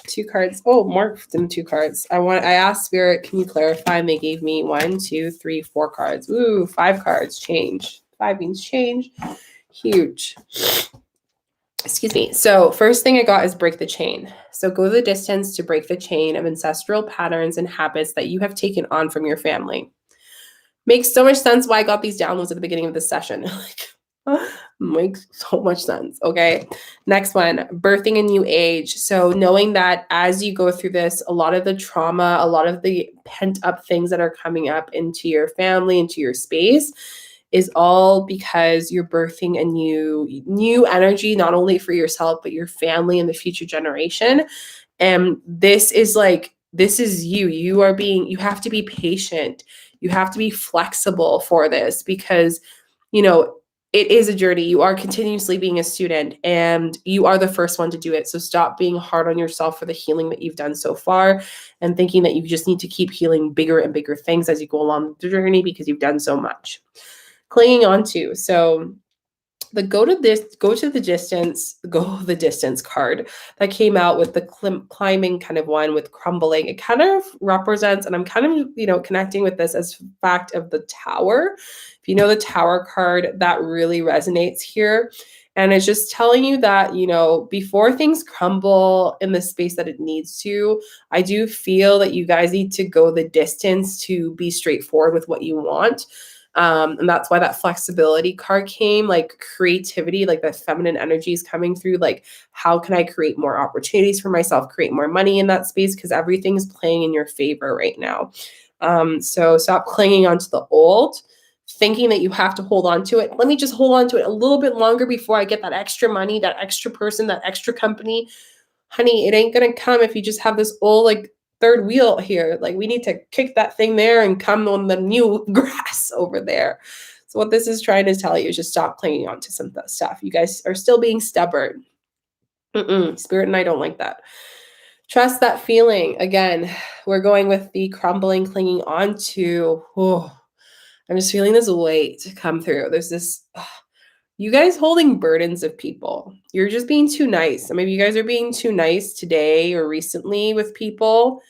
2 cards. Oh, more than 2 cards. I asked Spirit, can you clarify? And they gave me 1, 2, 3, 4 cards. Ooh, 5 cards. Change. 5 means change. Huge. Excuse me. So first thing I got is break the chain. So go the distance to break the chain of ancestral patterns and habits that you have taken on from your family. Makes so much sense why I got these downloads at the beginning of this session. Makes so much sense. Okay. Next one, birthing a new age. So knowing that as you go through this, a lot of the trauma, a lot of the pent up things that are coming up into your family, into your space, is all because you're birthing a new energy, not only for yourself, but your family and the future generation. And this is you. You have to be patient. You have to be flexible for this because, it is a journey. You are continuously being a student and you are the first one to do it. So stop being hard on yourself for the healing that you've done so far and thinking that you just need to keep healing bigger and bigger things as you go along the journey because you've done so much. Clinging on to. So the go the distance card that came out with the climbing kind of one with crumbling. It kind of represents, and I'm kind of, connecting with this as fact of the tower. If you know the tower card, that really resonates here. And it's just telling you that, before things crumble in the space that it needs to, I do feel that you guys need to go the distance to be straightforward with what you want. And that's why that flexibility card came, like creativity, like the feminine energy is coming through. Like, how can I create more opportunities for myself, create more money in that space? Because everything's playing in your favor right now. So stop clinging onto the old, thinking that you have to hold on to it. Let me just hold on to it a little bit longer before I get that extra money, that extra person, that extra company. Honey, it ain't going to come if you just have this old, third wheel here. We need to kick that thing there and come on the new grass over there. So what this is trying to tell you is just stop clinging on to some stuff. You guys are still being stubborn. Spirit and I don't like that. Trust that feeling. Again, we're going with the crumbling, clinging on to. I'm just feeling this weight come through. There's this. You guys holding burdens of people. You're just being too nice. Maybe you guys are being too nice today or recently with people.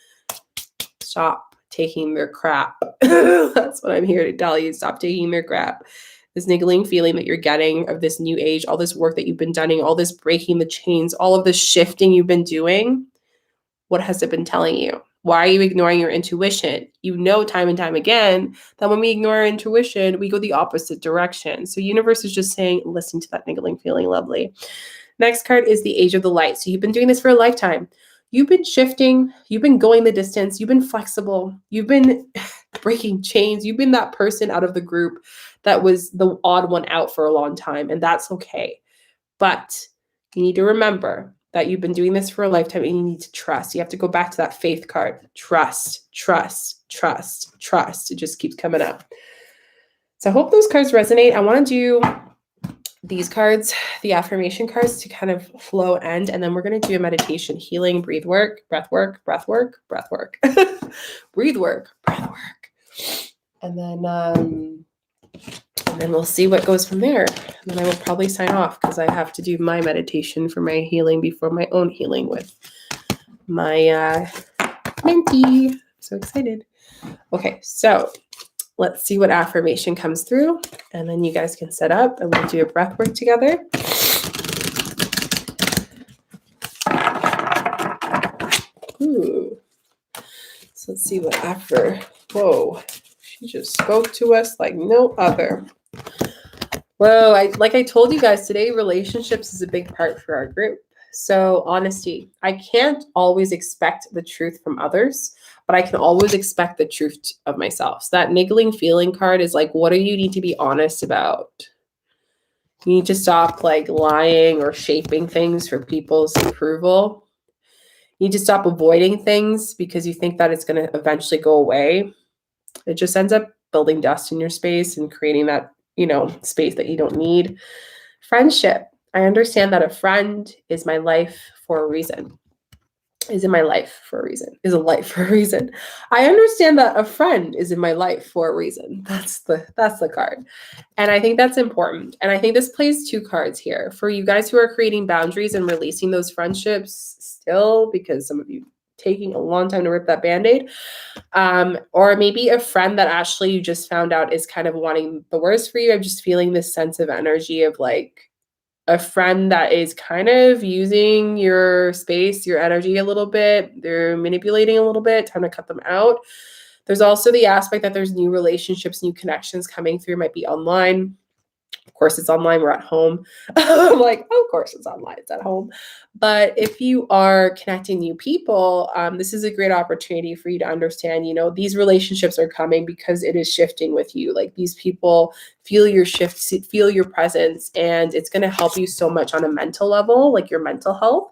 Stop taking their crap. That's what I'm here to tell you. Stop taking their crap. This niggling feeling that you're getting of this new age, all this work that you've been doing, all this breaking the chains, all of this shifting you've been doing. What has it been telling you? Why are you ignoring your intuition? You know time and time again that when we ignore our intuition, we go the opposite direction. So universe is just saying, listen to that niggling feeling, lovely. Next card is the Age of the Light. So you've been doing this for a lifetime. You've been shifting. You've been going the distance. You've been flexible. You've been breaking chains. You've been that person out of the group that was the odd one out for a long time. And that's okay. But you need to remember that you've been doing this for a lifetime and you need to trust. You have to go back to that faith card. Trust, trust, trust, trust. It just keeps coming up. So I hope those cards resonate. I want to do these cards, the affirmation cards, to kind of flow end. And then we're going to do a meditation, healing, breathe work, breath work, breath work, breath work, breathe work, breath work. And then we'll see what goes from there. And then I will probably sign off because I have to do my meditation for my healing before my own healing with my mentee. So excited. Okay, so let's see what affirmation comes through. And then you guys can set up and we'll do a breath work together. Ooh. So let's see what whoa. She just spoke to us like no other. Whoa, like I told you guys today, relationships is a big part for our group. So honesty. I can't always expect the truth from others, but I can always expect the truth of myself. So that niggling feeling card is like, what do you need to be honest about? You need to stop lying or shaping things for people's approval. You need to stop avoiding things because you think that it's going to eventually go away. It just ends up building dust in your space and creating that, space that you don't need. Friendship. I understand that a friend is my life for a reason. Is in my life for a reason. Is a life for a reason. I understand that a friend is in my life for a reason. That's the card. And I think that's important. And I think this plays two cards here. For you guys who are creating boundaries and releasing those friendships still, because some of you taking a long time to rip that band-aid. Or maybe a friend that actually you just found out is kind of wanting the worst for you. I'm just feeling this sense of energy of like a friend that is kind of using your space, your energy a little bit. They're manipulating a little bit. Time to cut them out. There's also the aspect that there's new relationships, new connections coming through, might be online. Of course, it's online. We're at home. I'm like, of course, it's online. It's at home. But if you are connecting new people, this is a great opportunity for you to understand, you know, these relationships are coming because it is shifting with you. Like these people feel your shift, feel your presence, and it's going to help you so much on a mental level, like your mental health.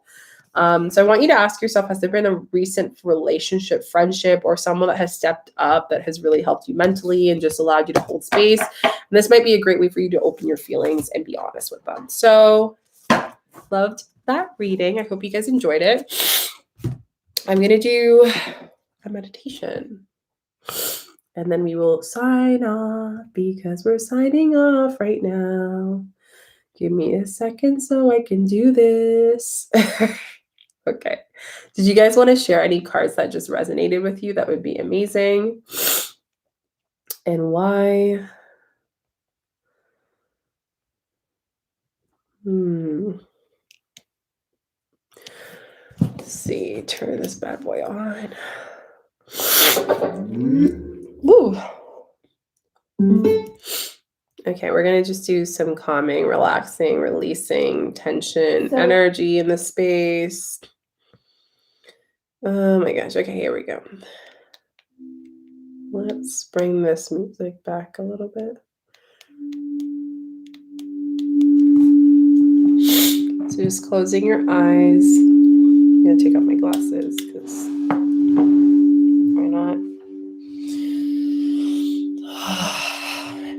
So I want you to ask yourself, has there been a recent relationship, friendship, or someone that has stepped up that has really helped you mentally and just allowed you to hold space? And this might be a great way for you to open your feelings and be honest with them. So loved that reading. I hope you guys enjoyed it. I'm going to do a meditation. And then we will sign off because we're signing off right now. Give me a second so I can do this. Okay. Did you guys want to share any cards that just resonated with you? That would be amazing. And why? Let's see. Turn this bad boy on. Woo. Okay, we're going to just do some calming, relaxing, releasing tension, energy in the space. Oh my gosh. Okay, here we go. Let's bring this music back a little bit. So just closing your eyes. I'm going to take off my glasses because why not?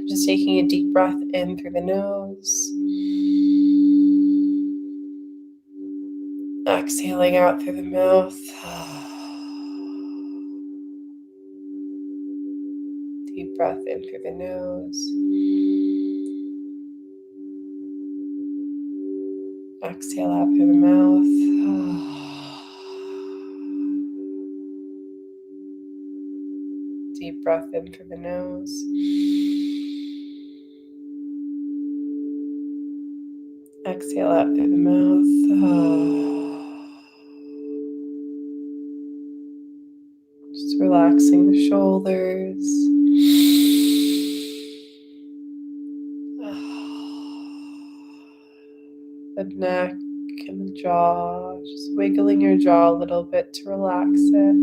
Just taking a deep breath in through the nose. Exhaling out through the mouth. Deep breath in through the nose. Exhale out through the mouth. Deep breath in through the nose. Exhale out through the mouth. Just relaxing the shoulders. The neck and the jaw. Just wiggling your jaw a little bit to relax it.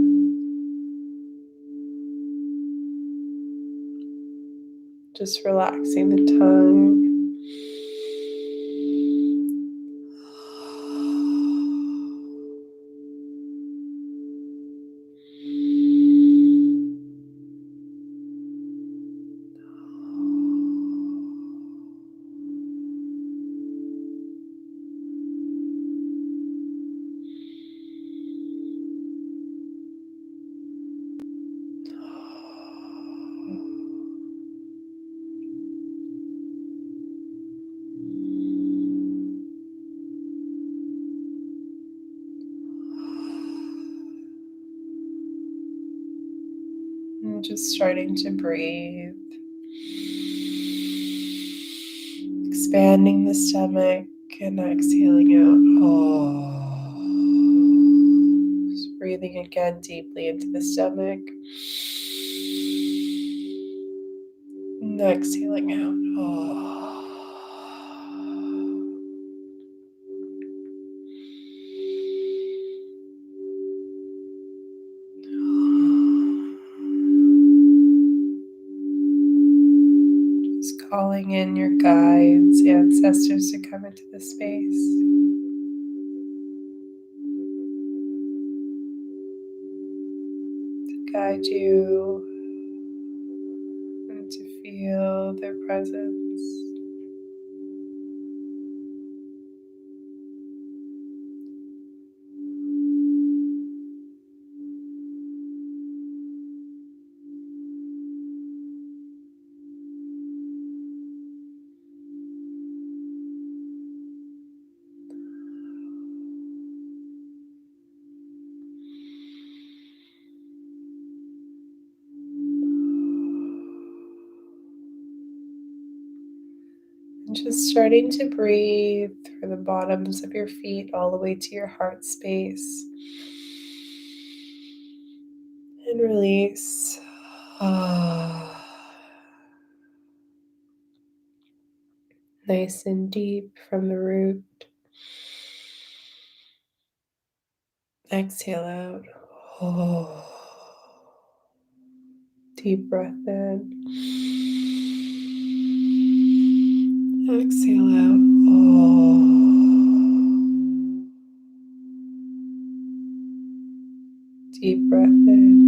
Just relaxing the tongue. And just starting to breathe. Expanding the stomach and exhaling out. Just breathing again deeply into the stomach. And exhaling out. Just calling in your guides, ancestors to come into the space. To guide you and to feel their presence. And just starting to breathe through the bottoms of your feet all the way to your heart space. And release. Nice and deep from the root. Exhale out. Deep breath in. Exhale out. Deep breath in.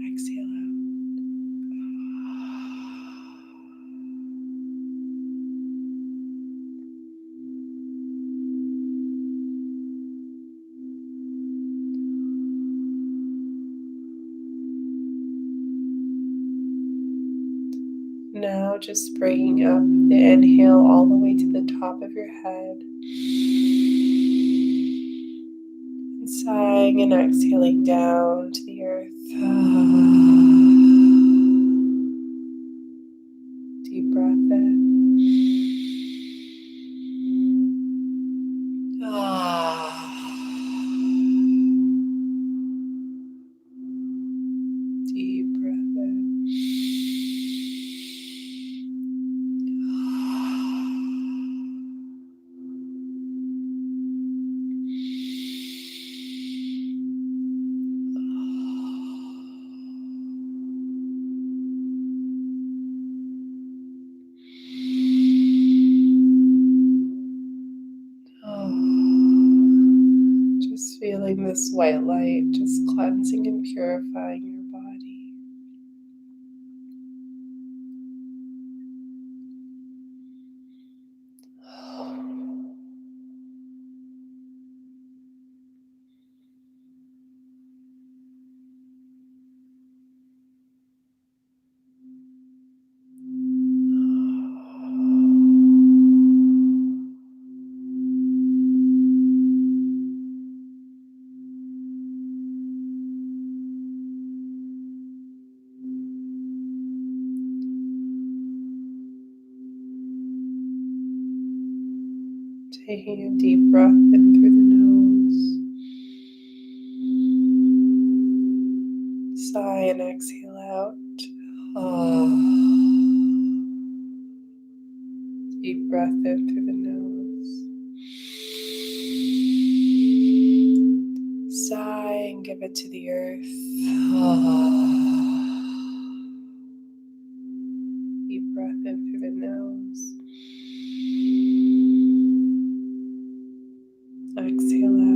Exhale out. Now just bringing up the inhale all the way to the top of your head. And sighing and exhaling down to the earth. Deep breath in. Deep breath in. Just feeling this white light just cleansing and purifying your body. Taking a deep breath in through the nose. Sigh and exhale out. Deep breath in through the nose. Sigh and give it to the earth. Deep breath in through the nose. Exhale out.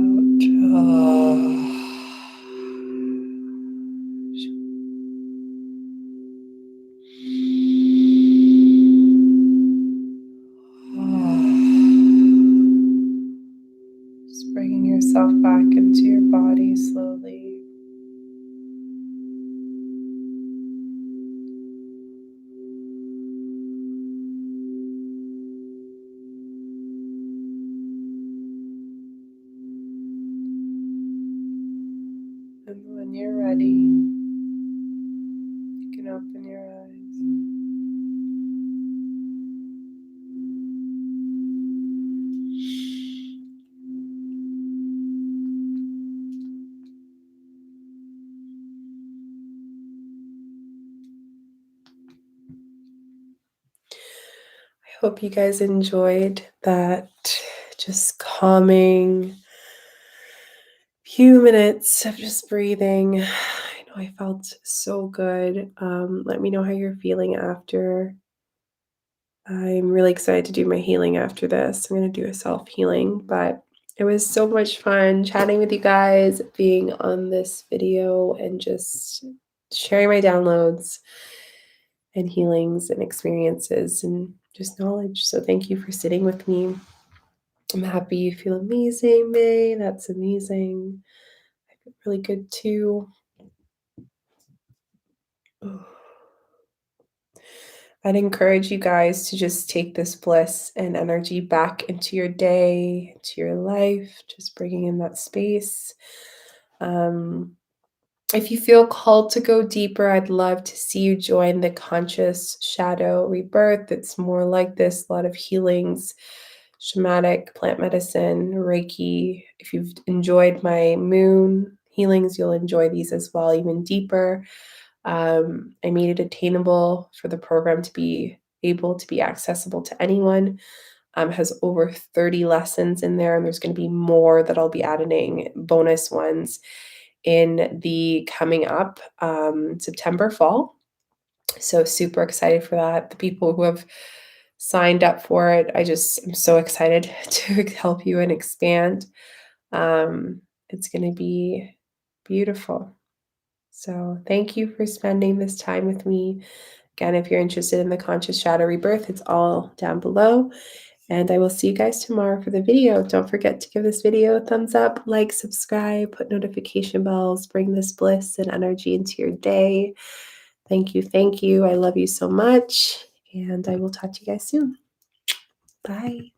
Just bringing yourself back into your body slowly. And when you're ready, you can open your eyes. I hope you guys enjoyed that just calming few minutes of just breathing. I know I felt so good. Let me know how you're feeling after. I'm really excited to do my healing after this. I'm going to do a self-healing, but it was so much fun chatting with you guys, being on this video, and just sharing my downloads and healings and experiences and just knowledge. So thank you for sitting with me. I'm happy you feel amazing, May. That's amazing. I feel really good too. I'd encourage you guys to just take this bliss and energy back into your day, into your life, just bringing in that space. If you feel called to go deeper, I'd love to see you join the Conscious Shadow Rebirth. It's more like this, a lot of healings, shamanic, plant medicine, Reiki. If you've enjoyed my moon healings, you'll enjoy these as well, even deeper. I made it attainable for the program to be able to be accessible to anyone. Has over 30 lessons in there, and there's going to be more that I'll be adding, bonus ones in the coming up September fall. So super excited for that. The people who have signed up for it, I just am so excited to help you and expand. It's going to be beautiful. So thank you for spending this time with me. Again, if you're interested in the Conscious Shadow Rebirth, it's all down below. And I will see you guys tomorrow for the video. Don't forget to give this video a thumbs up, like, subscribe, put notification bells, bring this bliss and energy into your day. Thank you. Thank you. I love you so much. And I will talk to you guys soon. Bye.